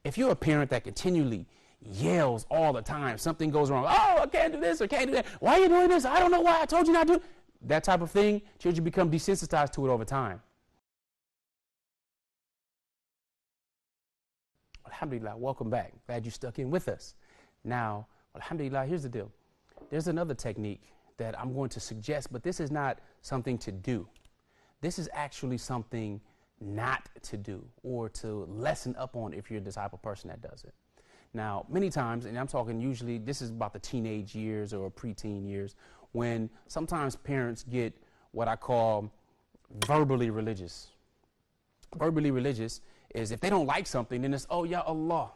If you're a parent that continually yells all the time, something goes wrong, oh, I can't do this or can't do that, why are you doing this? I don't know why, I told you not to. That type of thing, children become desensitized to it over time. Alhamdulillah, welcome back. Glad you stuck in with us. Now, alhamdulillah, here's the deal. There's another technique that I'm going to suggest, but this is not something to do. This is actually something not to do or to lessen up on if you're the type of person that does it. Now, many times, and I'm talking usually, this is about the teenage years or preteen years, when sometimes parents get what I call verbally religious. Verbally religious is if they don't like something, then it's, oh, Ya Allah.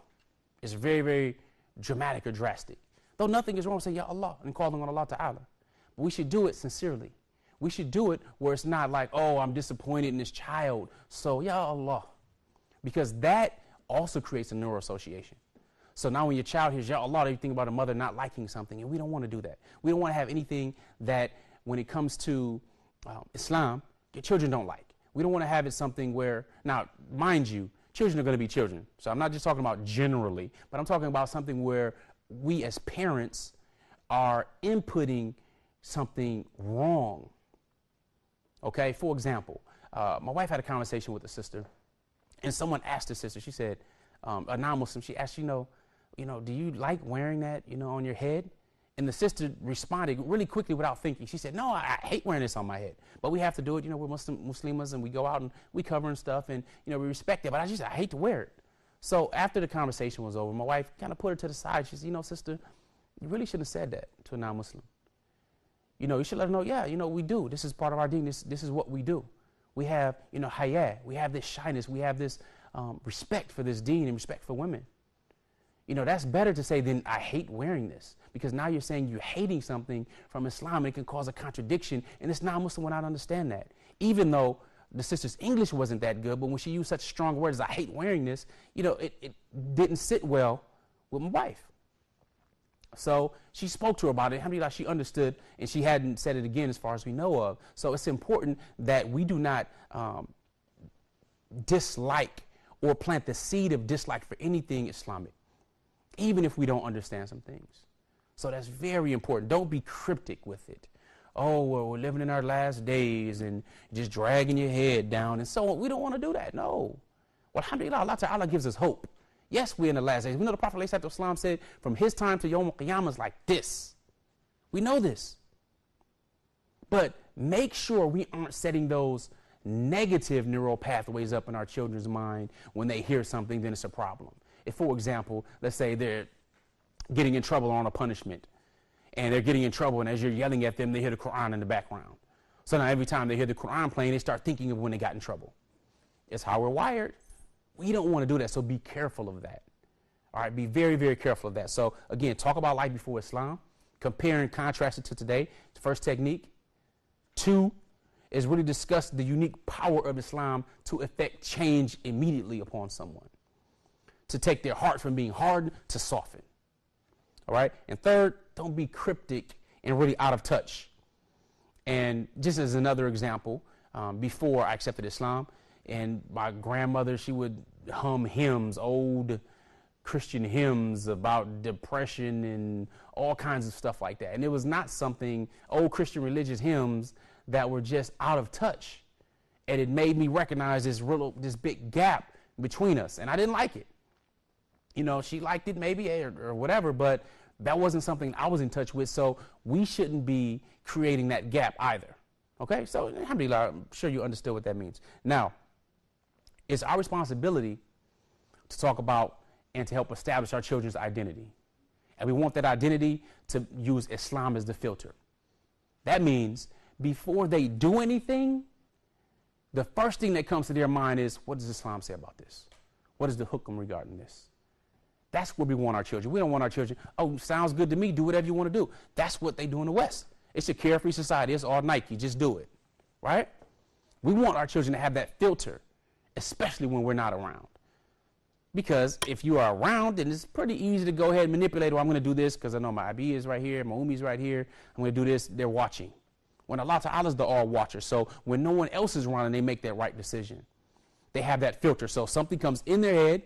It's very, very dramatic or drastic. Though nothing is wrong with saying Ya Allah and calling on Allah Ta'ala. But we should do it sincerely. We should do it where it's not like, oh, I'm disappointed in this child, so Ya Allah. Because that also creates a neural association. So now when your child hears Ya Allah, they think about a mother not liking something, and we don't want to do that. We don't want to have anything that when it comes to Islam, your children don't like. We don't want to have it something where, now, mind you, children are going to be children. So I'm not just talking about generally, but I'm talking about something where we as parents are inputting something wrong. Okay, for example, my wife had a conversation with a sister, and someone asked the sister, she said, a non-Muslim, she asked, you know, do you like wearing that, on your head? And the sister responded really quickly without thinking. She said, no, I hate wearing this on my head, but we have to do it. We're Muslims, and we go out and we cover and stuff, and, we respect it, but I hate to wear it. So after the conversation was over, my wife kind of put her to the side. She said, sister, you really shouldn't have said that to a non-Muslim. You should let her know, yeah, we do. This is part of our deen. This is what we do. We have, haya. We have this shyness. We have this respect for this deen and respect for women. That's better to say than I hate wearing this, because now you're saying you're hating something from Islam, and it can cause a contradiction, and this non-Muslim will not understand that. Even though the sister's English wasn't that good, but when she used such strong words as I hate wearing this, it didn't sit well with my wife. So she spoke to her about it. Alhamdulillah, she understood, and she hadn't said it again as far as we know of. So it's important that we do not dislike or plant the seed of dislike for anything Islamic, even if we don't understand some things. So that's very important. Don't be cryptic with it. Oh, well, we're living in our last days and just dragging your head down and so on. We don't want to do that. No. Well, alhamdulillah, Allah Ta'ala gives us hope. Yes, we're in the last days. We know the Prophet ﷺ said from his time to Yawm al-Qiyamah is like this. We know this. But make sure we aren't setting those negative neural pathways up in our children's mind. When they hear something, then it's a problem. If, for example, let's say they're getting in trouble on a punishment, and they're getting in trouble, and as you're yelling at them, they hear the Quran in the background. So now every time they hear the Quran playing, they start thinking of when they got in trouble. It's how we're wired. We don't want to do that, so be careful of that. All right, be very, very careful of that. So again, talk about life before Islam, compare and contrast it to today. First technique. 2 is really discuss the unique power of Islam to effect change immediately upon someone, to take their heart from being hardened to soften. All right, and 3rd, don't be cryptic and really out of touch. And just as another example, before I accepted Islam, and my grandmother, she would hum hymns, old Christian hymns about depression and all kinds of stuff like that. And it was not something, old Christian religious hymns that were just out of touch. And it made me recognize this big gap between us. And I didn't like it. She liked it maybe or whatever, but that wasn't something I was in touch with. So we shouldn't be creating that gap either. Okay, so alhamdulillah, I'm sure you understood what that means. Now, it's our responsibility to talk about and to help establish our children's identity. And we want that identity to use Islam as the filter. That means before they do anything, the first thing that comes to their mind is, what does Islam say about this? What is the hukm regarding this? That's what we want our children. We don't want our children, oh, sounds good to me, do whatever you want to do. That's what they do in the West. It's a carefree society. It's all Nike. Just do it. Right? We want our children to have that filter, especially when we're not around. Because if you are around, then it's pretty easy to go ahead and manipulate, I'm going to do this because I know my IB is right here, my Umi is right here. I'm going to do this. They're watching. When Allah Ta'ala is the all-watcher. So when no one else is around and they make that right decision, they have that filter. So if something comes in their head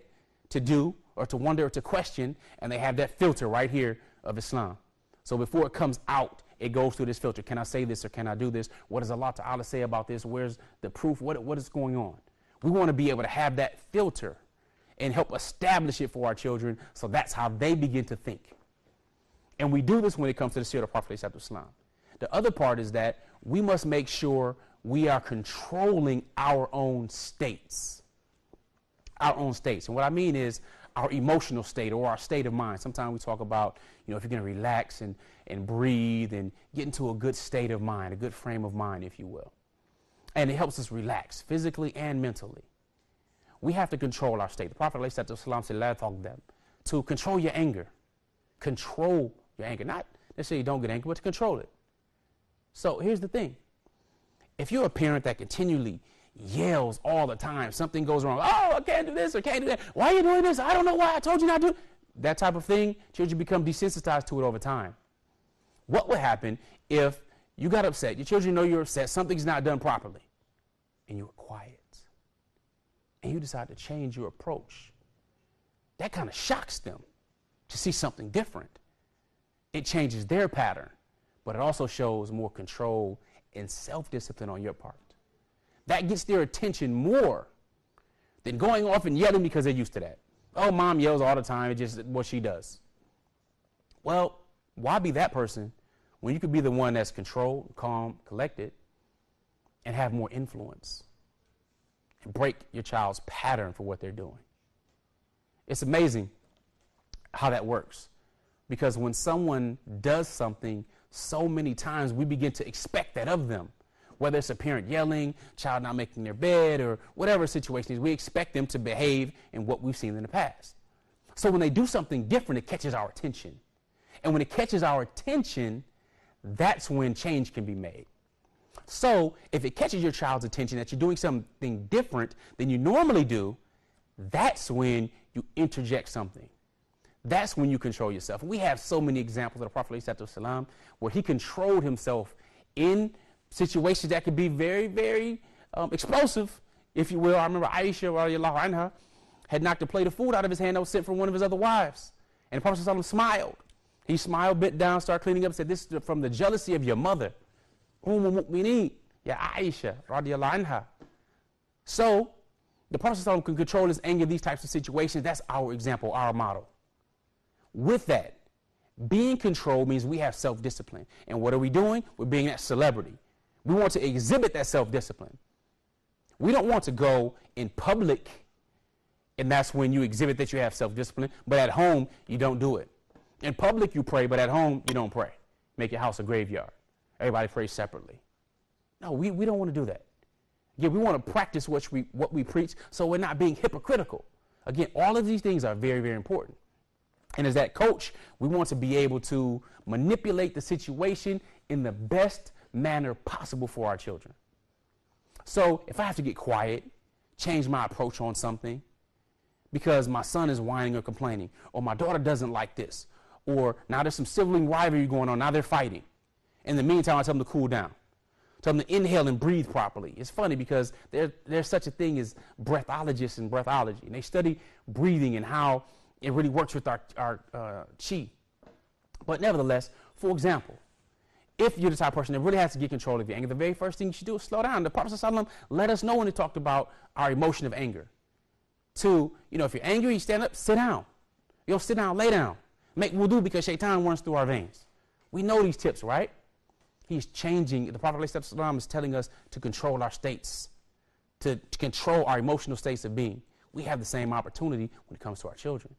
to do or to wonder or to question, and they have that filter right here of Islam. So before it comes out, it goes through this filter. Can I say this or can I do this? What does Allah Ta'ala say about this? Where's the proof? What is going on? We want to be able to have that filter and help establish it for our children, so that's how they begin to think. And we do this when it comes to the seerah of Prophet Islam. The other part is that we must make sure we are controlling our own states. Our own states. And what I mean is our emotional state or our state of mind. Sometimes we talk about, if you're going to relax and breathe and get into a good state of mind, a good frame of mind, if you will. And it helps us relax physically and mentally. We have to control our state. The Prophet ﷺ said, "La taghdab," to control your anger. Control your anger. Not necessarily don't get angry, but to control it. So here's the thing. If you're a parent that continually yells all the time, something goes wrong. Oh, I can't do this or can't do that. Why are you doing this? I don't know why I told you not to. That type of thing, children become desensitized to it over time. What would happen if you got upset, your children know you're upset, something's not done properly, and you were quiet, and you decide to change your approach? That kind of shocks them to see something different. It changes their pattern, but it also shows more control and self-discipline on your part. That gets their attention more than going off and yelling because they're used to that. Oh, mom yells all the time. It's just what she does. Well, why be that person when you could be the one that's controlled, calm, collected, and have more influence and break your child's pattern for what they're doing? It's amazing how that works, because when someone does something so many times, we begin to expect that of them. Whether it's a parent yelling, child not making their bed, or whatever situation is, we expect them to behave in what we've seen in the past. So when they do something different, it catches our attention. And when it catches our attention, that's when change can be made. So if it catches your child's attention that you're doing something different than you normally do, that's when you interject something. That's when you control yourself. We have so many examples of the Prophet ﷺ where he controlled himself in situations that could be very, very explosive, if you will. I remember Aisha radiallahu anha had knocked a plate of food out of his hand that was sent from one of his other wives. And the Prophet ﷺ smiled. He smiled, bit down, started cleaning up, said, "This is from the jealousy of your mother. Mu'mineen, ya Aisha radiallahu anha." So the Prophet ﷺ can control his anger in these types of situations. That's our example, our model. With that, being controlled means we have self-discipline. And what are we doing? We're being that celebrity. We want to exhibit that self-discipline. We don't want to go in public, and that's when you exhibit that you have self-discipline, but at home, you don't do it. In public, you pray, but at home, you don't pray. Make your house a graveyard. Everybody prays separately. No, we don't want to do that. Again, we want to practice what we preach, so we're not being hypocritical. Again, all of these things are very, very important. And as that coach, we want to be able to manipulate the situation in the best manner possible for our children. So if I have to get quiet, change my approach on something because my son is whining or complaining, or my daughter doesn't like this, or now there's some sibling rivalry going on, now they're fighting. In the meantime, I tell them to cool down. Tell them to inhale and breathe properly. It's funny because there's such a thing as breathologists and breathology, and they study breathing and how it really works with our chi. But nevertheless, for example, if you're the type of person that really has to get control of your anger, the very first thing you should do is slow down. The Prophet ﷺ let us know when he talked about our emotion of anger. To, if you're angry, you stand up, sit down. Sit down, lay down. Make wudu because shaitan runs through our veins. We know these tips, right? He's changing. The Prophet ﷺ is telling us to control our states, to control our emotional states of being. We have the same opportunity when it comes to our children.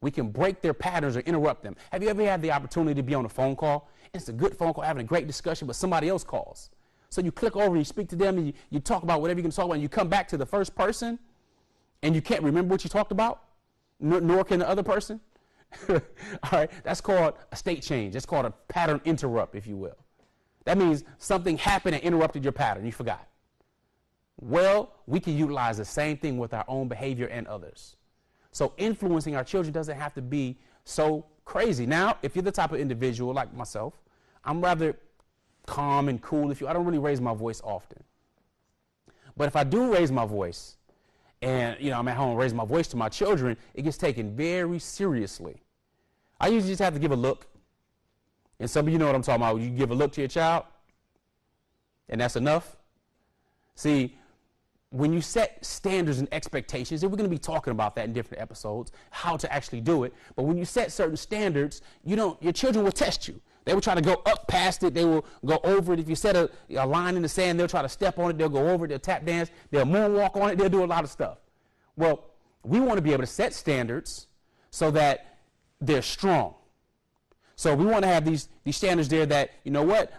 We can break their patterns or interrupt them. Have you ever had the opportunity to be on a phone call? It's a good phone call, having a great discussion, but somebody else calls. So you click over, you speak to them, and you talk about whatever you can talk about, and you come back to the first person, and you can't remember what you talked about, nor can the other person. All right, that's called a state change. That's called a pattern interrupt, if you will. That means something happened and interrupted your pattern. You forgot. Well, we can utilize the same thing with our own behavior and others. So influencing our children doesn't have to be so crazy. Now, if you're the type of individual like myself, I'm rather calm and cool. I don't really raise my voice often. But if I do raise my voice and, I'm at home raising my voice to my children, it gets taken very seriously. I usually just have to give a look. And some of you know what I'm talking about. You give a look to your child, and that's enough. See, when you set standards and expectations, and we're going to be talking about that in different episodes, how to actually do it. But when you set certain standards, your children will test you. They will try to go up past it. They will go over it. If you set a line in the sand, they'll try to step on it. They'll go over it. They'll tap dance. They'll moonwalk on it. They'll do a lot of stuff. Well, we want to be able to set standards so that they're strong. So we want to have these standards there that,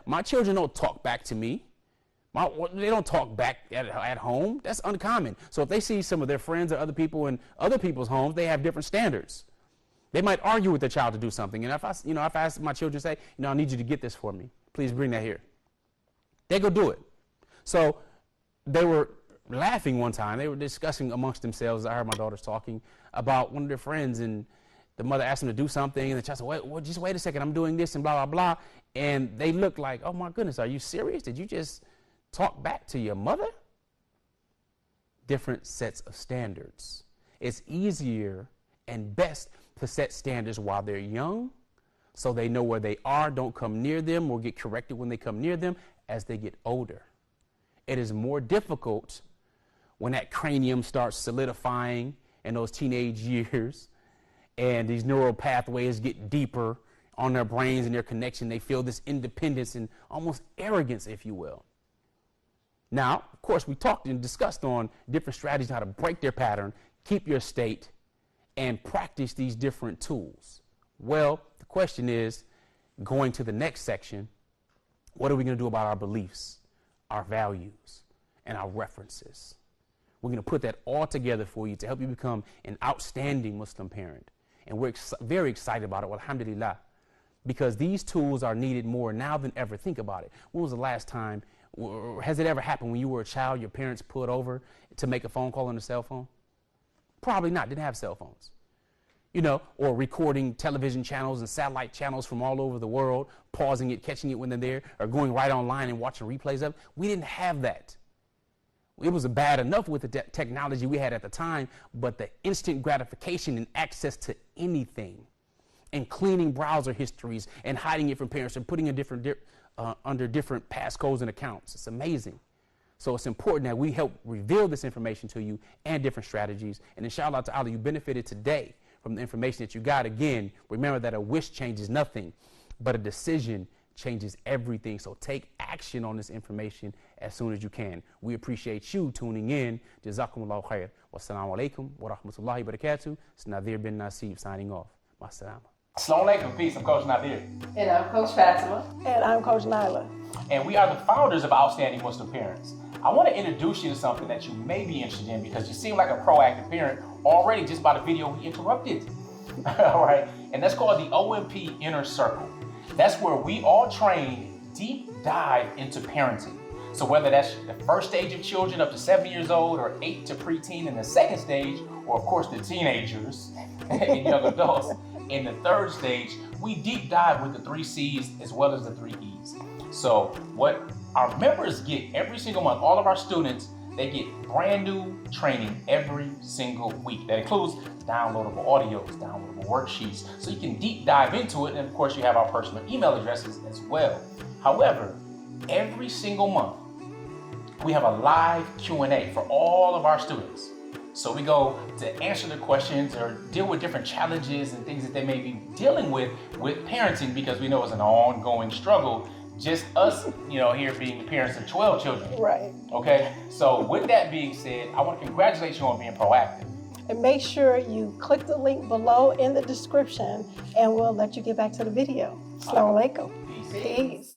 my children don't talk back to me. They don't talk back at home. That's uncommon. So if they see some of their friends or other people in other people's homes, they have different standards. They might argue with their child to do something. And if I ask my children, say, I need you to get this for me. Please bring that here. They go do it. So they were laughing one time. They were discussing amongst themselves. I heard my daughters talking about one of their friends, and the mother asked them to do something, and the child said, just wait a second, I'm doing this, and blah, blah, blah. And they looked like, oh, my goodness, are you serious? Did you just talk back to your mother? Different sets of standards. It's easier and best to set standards while they're young so they know where they are, don't come near them, or get corrected when they come near them as they get older. It is more difficult when that cranium starts solidifying in those teenage years and these neural pathways get deeper on their brains and their connection. They feel this independence and almost arrogance, if you will. Now, of course, we talked and discussed on different strategies, how to break their pattern, keep your state, and practice these different tools. Well, the question is, going to the next section, what are we going to do about our beliefs, our values, and our references? We're going to put that all together for you to help you become an outstanding Muslim parent. And we're very excited about it, alhamdulillah, because these tools are needed more now than ever. Think about it. When was the last time, has it ever happened when you were a child, your parents pulled over to make a phone call on a cell phone? Probably not, didn't have cell phones. Or recording television channels and satellite channels from all over the world, pausing it, catching it when they're there, or going right online and watching replays of it. We didn't have that. It was bad enough with the technology we had at the time, but the instant gratification and access to anything, and cleaning browser histories and hiding it from parents and putting it under different passcodes and accounts. It's amazing. So it's important that we help reveal this information to you and different strategies. And inshallah ta'ala, you benefited today from the information that you got. Again, remember that a wish changes nothing, but a decision changes everything. So take action on this information as soon as you can. We appreciate you tuning in. Jazakumullahu khair. Wassalamu alaikum wa rahmatullahi wa barakatuh. It's Nazir bin Nasib signing off. Masalama. Assalamu alaikum. Peace. I'm Coach Nazir. And I'm Coach Fatima. And I'm Coach Nyla. And we are the founders of Outstanding Muslim Parents. I want to introduce you to something that you may be interested in because you seem like a proactive parent already just by the video we interrupted. All right. And that's called the OMP Inner Circle. That's where we all train deep dive into parenting. So whether that's the first stage of children up to 7 years old, or 8 to preteen in the second stage, or of course the teenagers and young adults in the third stage, we deep dive with the 3 C's as well as the 3 E's. So what our members get every single month, all of our students, they get brand new training every single week. That includes downloadable audios, downloadable worksheets, so you can deep dive into it. And of course, you have our personal email addresses as well. However, every single month, we have a live Q&A for all of our students. So we go to answer the questions or deal with different challenges and things that they may be dealing with parenting, because we know it's an ongoing struggle. Just us, here being parents of 12 children. Right. Okay. So with that being said, I want to congratulate you on being proactive. And make sure you click the link below in the description, and we'll let you get back to the video. Assalamu alaikum. Peace. Peace.